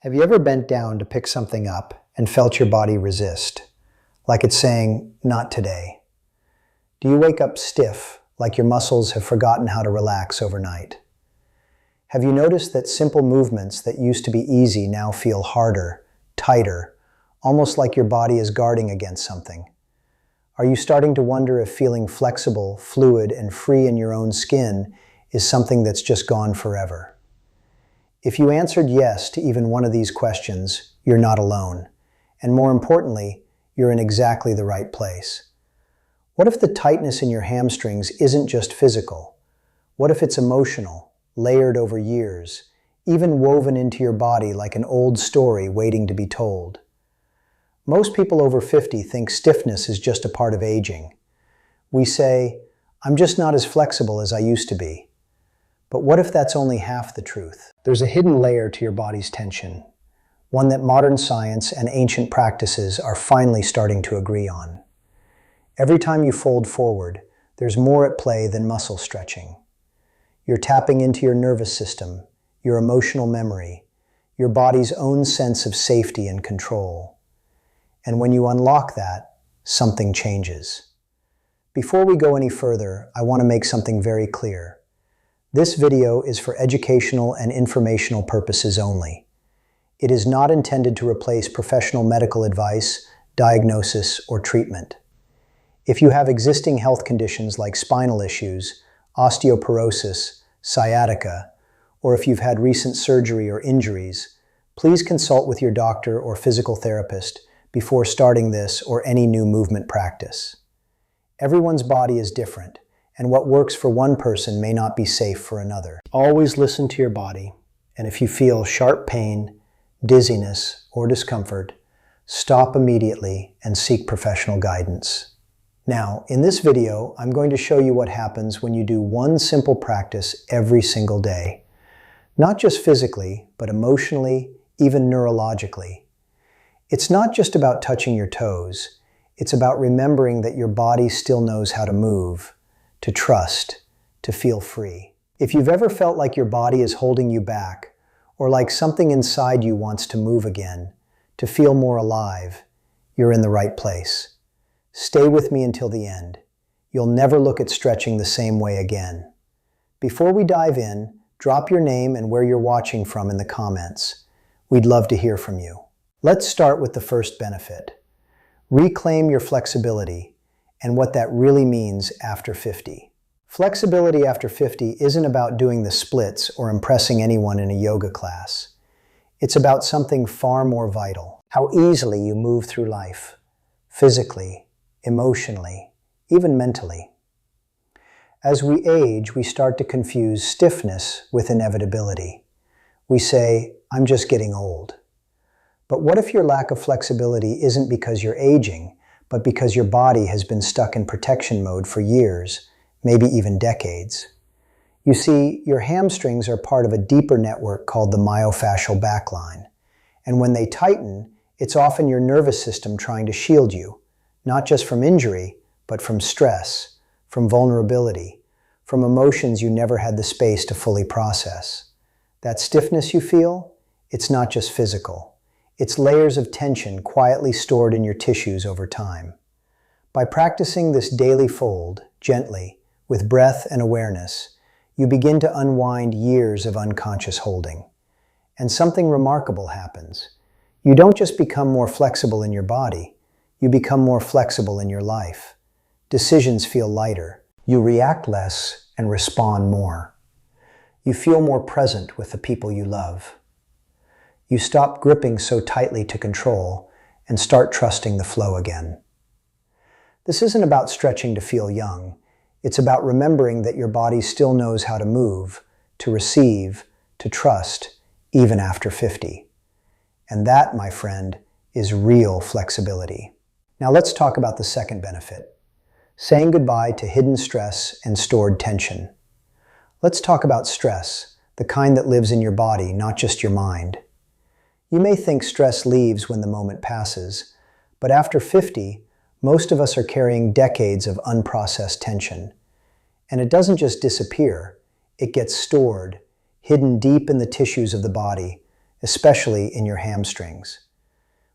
Have you ever bent down to pick something up and felt your body resist? Like it's saying, not today. Do you wake up stiff, like your muscles have forgotten how to relax overnight? Have you noticed that simple movements that used to be easy now feel harder, tighter, almost like your body is guarding against something? Are you starting to wonder if feeling flexible, fluid, and free in your own skin is something that's just gone forever? If you answered yes to even one of these questions, you're not alone. And more importantly, you're in exactly the right place. What if the tightness in your hamstrings isn't just physical? What if it's emotional, layered over years, even woven into your body like an old story waiting to be told? Most people over 50 think stiffness is just a part of aging. We say, I'm just not as flexible as I used to be. But what if that's only half the truth? There's a hidden layer to your body's tension, one that modern science and ancient practices are finally starting to agree on. Every time you fold forward, there's more at play than muscle stretching. You're tapping into your nervous system, your emotional memory, your body's own sense of safety and control. And when you unlock that, something changes. Before we go any further, I want to make something very clear. This video is for educational and informational purposes only. It is not intended to replace professional medical advice, diagnosis, or treatment. If you have existing health conditions like spinal issues, osteoporosis, sciatica, or if you've had recent surgery or injuries, please consult with your doctor or physical therapist before starting this or any new movement practice. Everyone's body is different, and what works for one person may not be safe for another. Always listen to your body, and if you feel sharp pain, dizziness, or discomfort, stop immediately and seek professional guidance. Now, in this video, I'm going to show you what happens when you do one simple practice every single day. Not just physically, but emotionally, even neurologically. It's not just about touching your toes. It's about remembering that your body still knows how to move, to trust, to feel free. If you've ever felt like your body is holding you back, or like something inside you wants to move again, to feel more alive, you're in the right place. Stay with me until the end. You'll never look at stretching the same way again. Before we dive in, drop your name and where you're watching from in the comments. We'd love to hear from you. Let's start with the first benefit. Reclaim your flexibility and what that really means after 50. Flexibility after 50 isn't about doing the splits or impressing anyone in a yoga class. It's about something far more vital. How easily you move through life, physically, emotionally, even mentally. As we age, we start to confuse stiffness with inevitability. We say, I'm just getting old. But what if your lack of flexibility isn't because you're aging, but because your body has been stuck in protection mode for years, maybe even decades? You see, your hamstrings are part of a deeper network called the myofascial backline. And when they tighten, it's often your nervous system trying to shield you, not just from injury, but from stress, from vulnerability, from emotions you never had the space to fully process. That stiffness you feel, it's not just physical. It's layers of tension quietly stored in your tissues over time. By practicing this daily fold, gently, with breath and awareness, you begin to unwind years of unconscious holding. And something remarkable happens. You don't just become more flexible in your body, you become more flexible in your life. Decisions feel lighter. You react less and respond more. You feel more present with the people you love. You stop gripping so tightly to control and start trusting the flow again. This isn't about stretching to feel young. It's about remembering that your body still knows how to move, to receive, to trust, even after 50. And that, my friend, is real flexibility. Now let's talk about the second benefit, saying goodbye to hidden stress and stored tension. Let's talk about stress, the kind that lives in your body, not just your mind. You may think stress leaves when the moment passes, but after 50, most of us are carrying decades of unprocessed tension. And it doesn't just disappear, it gets stored, hidden deep in the tissues of the body, especially in your hamstrings.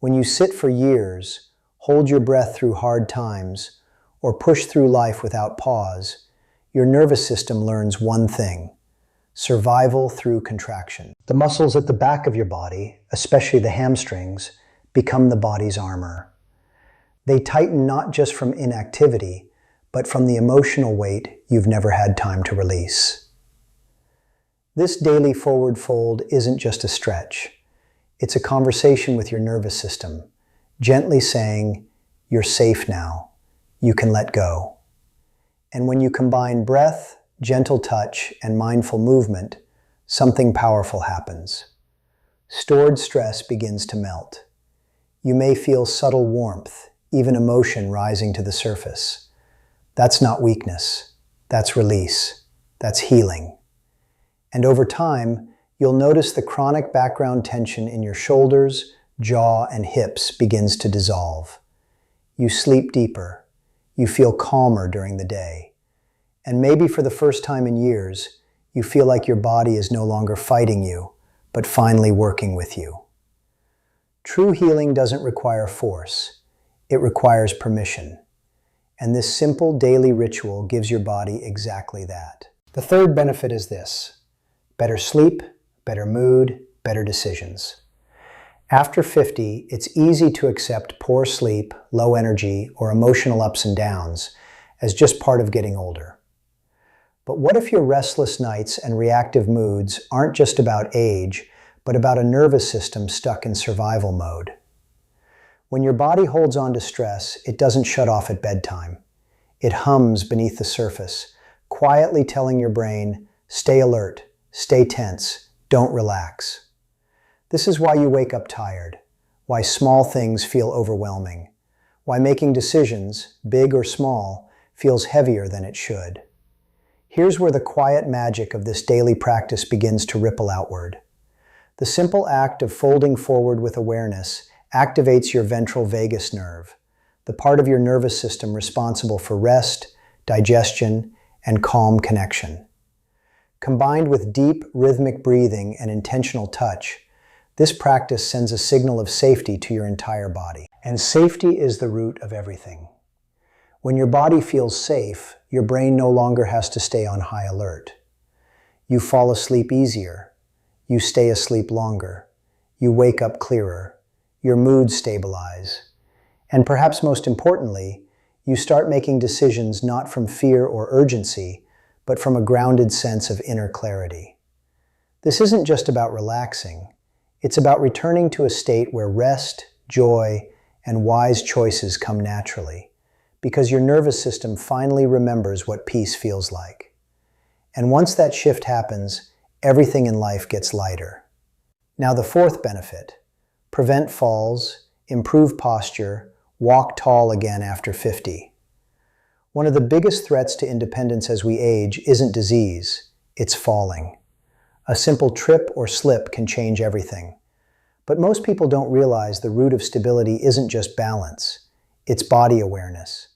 When you sit for years, hold your breath through hard times, or push through life without pause, your nervous system learns one thing: survival through contraction. The muscles at the back of your body, especially the hamstrings, become the body's armor. They tighten not just from inactivity, but from the emotional weight you've never had time to release. This daily forward fold isn't just a stretch. It's a conversation with your nervous system, gently saying, "You're safe now. You can let go." And when you combine breath, gentle touch, and mindful movement, something powerful happens. Stored stress begins to melt. You may feel subtle warmth, even emotion rising to the surface. That's not weakness. That's release. That's healing. And over time, you'll notice the chronic background tension in your shoulders, jaw, and hips begins to dissolve. You sleep deeper. You feel calmer during the day. And maybe for the first time in years, you feel like your body is no longer fighting you, but finally working with you. True healing doesn't require force. It requires permission. And this simple daily ritual gives your body exactly that. The third benefit is this: better sleep, better mood, better decisions. After 50, it's easy to accept poor sleep, low energy, or emotional ups and downs as just part of getting older. But what if your restless nights and reactive moods aren't just about age, but about a nervous system stuck in survival mode? When your body holds on to stress, it doesn't shut off at bedtime. It hums beneath the surface, quietly telling your brain, "Stay alert, stay tense, don't relax." This is why you wake up tired, why small things feel overwhelming, why making decisions, big or small, feels heavier than it should. Here's where the quiet magic of this daily practice begins to ripple outward. The simple act of folding forward with awareness activates your ventral vagus nerve, the part of your nervous system responsible for rest, digestion, and calm connection. Combined with deep, rhythmic breathing and intentional touch, this practice sends a signal of safety to your entire body. And safety is the root of everything. When your body feels safe, your brain no longer has to stay on high alert. You fall asleep easier. You stay asleep longer. You wake up clearer. Your moods stabilize. And perhaps most importantly, you start making decisions not from fear or urgency, but from a grounded sense of inner clarity. This isn't just about relaxing. It's about returning to a state where rest, joy, and wise choices come naturally, because your nervous system finally remembers what peace feels like. And once that shift happens, everything in life gets lighter. Now the fourth benefit: prevent falls, improve posture, walk tall again after 50. One of the biggest threats to independence as we age isn't disease, it's falling. A simple trip or slip can change everything. But most people don't realize the root of stability isn't just balance, it's body awareness.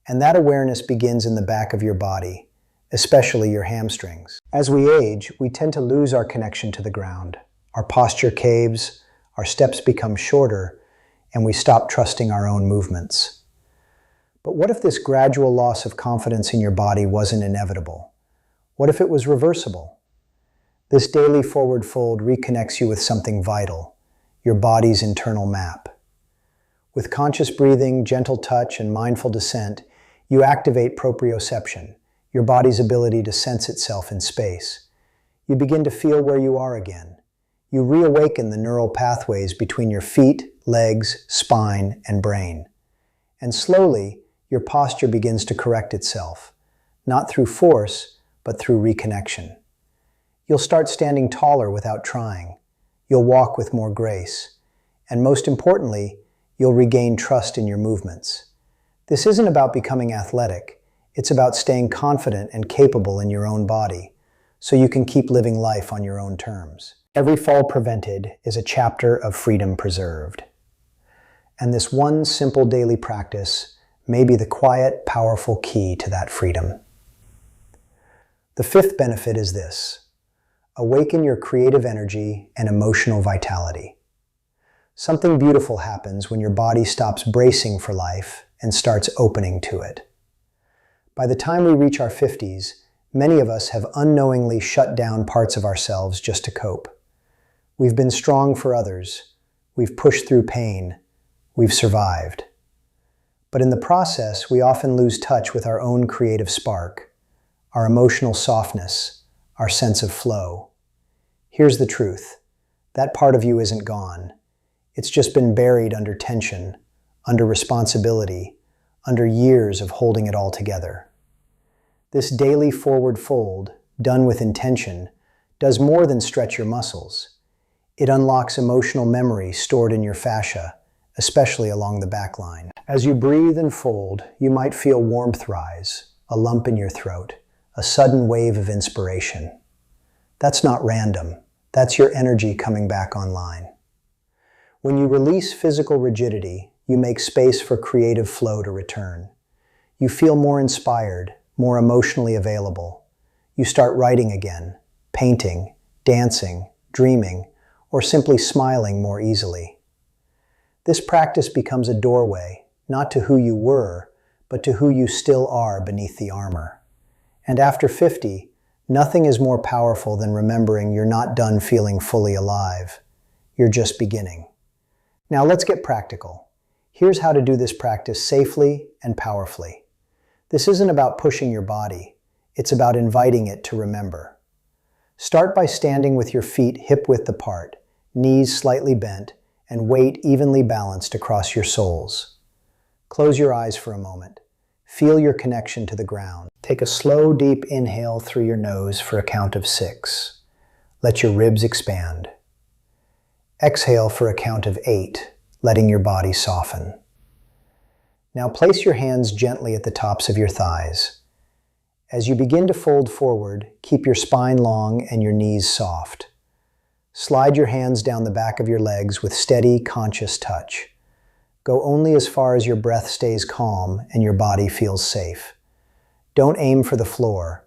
And that awareness begins in the back of your body, especially your hamstrings. As we age, we tend to lose our connection to the ground. Our posture caves, our steps become shorter, and we stop trusting our own movements. But what if this gradual loss of confidence in your body wasn't inevitable? What if it was reversible? This daily forward fold reconnects you with something vital: your body's internal map. With conscious breathing, gentle touch, and mindful descent, you activate proprioception, your body's ability to sense itself in space. You begin to feel where you are again. You reawaken the neural pathways between your feet, legs, spine, and brain. And slowly, your posture begins to correct itself, not through force, but through reconnection. You'll start standing taller without trying. You'll walk with more grace. And most importantly, you'll regain trust in your movements. This isn't about becoming athletic. It's about staying confident and capable in your own body, so you can keep living life on your own terms. Every fall prevented is a chapter of freedom preserved. And this one simple daily practice may be the quiet, powerful key to that freedom. The fifth benefit is this: awaken your creative energy and emotional vitality. Something beautiful happens when your body stops bracing for life and starts opening to it. By the time we reach our 50s, many of us have unknowingly shut down parts of ourselves just to cope. We've been strong for others. We've pushed through pain. We've survived. But in the process, we often lose touch with our own creative spark, our emotional softness, our sense of flow. Here's the truth. That part of you isn't gone. It's just been buried under tension, under responsibility, under years of holding it all together. This daily forward fold, done with intention, does more than stretch your muscles. It unlocks emotional memory stored in your fascia, especially along the back line. As you breathe and fold, you might feel warmth rise, a lump in your throat, a sudden wave of inspiration. That's not random. That's your energy coming back online. When you release physical rigidity, you make space for creative flow to return. You feel more inspired, more emotionally available. You start writing again, painting, dancing, dreaming, or simply smiling more easily. This practice becomes a doorway, not to who you were, but to who you still are beneath the armor. And after 50, nothing is more powerful than remembering you're not done feeling fully alive. You're just beginning. Now let's get practical. Here's how to do this practice safely and powerfully. This isn't about pushing your body. It's about inviting it to remember. Start by standing with your feet hip-width apart, knees slightly bent, and weight evenly balanced across your soles. Close your eyes for a moment. Feel your connection to the ground. Take a slow, deep inhale through your nose for a count of 6. Let your ribs expand. Exhale for a count of 8, letting your body soften. Now place your hands gently at the tops of your thighs. As you begin to fold forward, keep your spine long and your knees soft. Slide your hands down the back of your legs with steady, conscious touch. Go only as far as your breath stays calm and your body feels safe. Don't aim for the floor.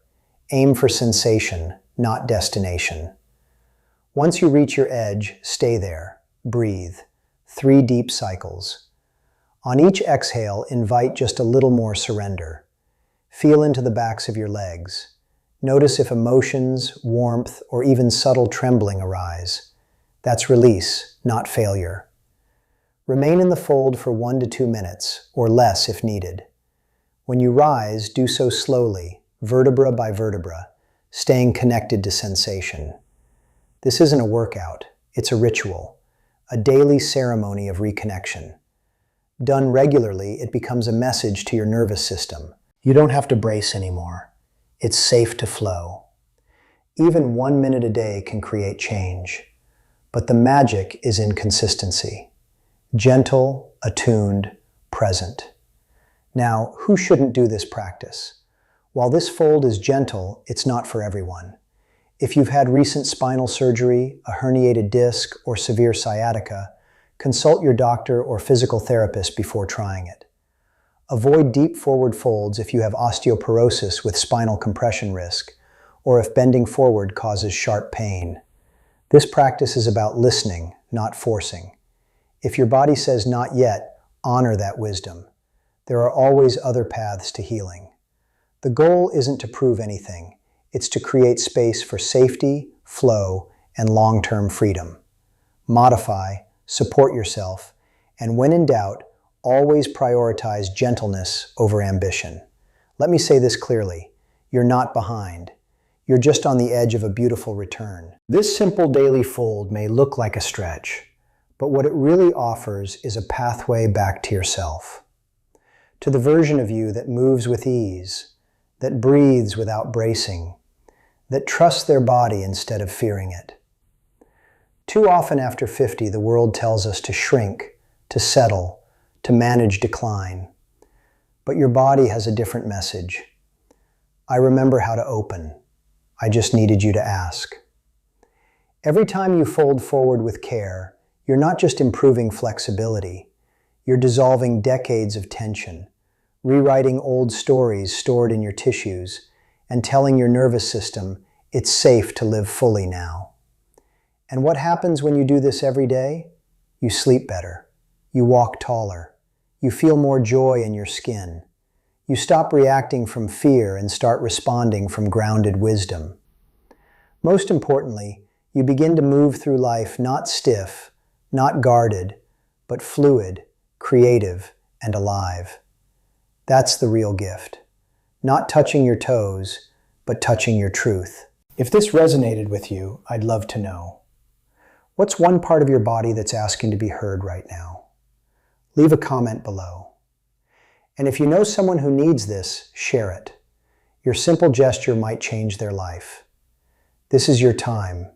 Aim for sensation, not destination. Once you reach your edge, stay there. Breathe. 3 deep cycles. On each exhale, invite just a little more surrender. Feel into the backs of your legs. Notice if emotions, warmth, or even subtle trembling arise. That's release, not failure. Remain in the fold for 1 to 2 minutes, or less if needed. When you rise, do so slowly, vertebra by vertebra, staying connected to sensation. This isn't a workout, it's a ritual, a daily ceremony of reconnection. Done regularly, it becomes a message to your nervous system. You don't have to brace anymore. It's safe to flow. Even 1 minute a day can create change. But the magic is in consistency. Gentle, attuned, present. Now, who shouldn't do this practice? While this fold is gentle, it's not for everyone. If you've had recent spinal surgery, a herniated disc, or severe sciatica, consult your doctor or physical therapist before trying it. Avoid deep forward folds if you have osteoporosis with spinal compression risk, or if bending forward causes sharp pain. This practice is about listening, not forcing. If your body says not yet, honor that wisdom. There are always other paths to healing. The goal isn't to prove anything. It's to create space for safety, flow, and long-term freedom. Modify, support yourself, and when in doubt, always prioritize gentleness over ambition. Let me say this clearly. You're not behind. You're just on the edge of a beautiful return. This simple daily fold may look like a stretch, but what it really offers is a pathway back to yourself. To the version of you that moves with ease, that breathes without bracing, that trusts their body instead of fearing it. Too often after 50, the world tells us to shrink, to settle, to manage decline. But your body has a different message. I remember how to open. I just needed you to ask. Every time you fold forward with care, you're not just improving flexibility. You're dissolving decades of tension, rewriting old stories stored in your tissues, and telling your nervous system, It's safe to live fully now. And what happens when you do this every day? You sleep better. You walk taller. You feel more joy in your skin. You stop reacting from fear and start responding from grounded wisdom. Most importantly, you begin to move through life not stiff, not guarded, but fluid, creative, and alive. That's the real gift. Not touching your toes, but touching your truth. If this resonated with you, I'd love to know. What's one part of your body that's asking to be heard right now? Leave a comment below. And if you know someone who needs this, share it. Your simple gesture might change their life. This is your time,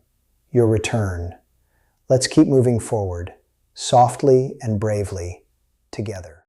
your return. Let's keep moving forward, softly and bravely, together.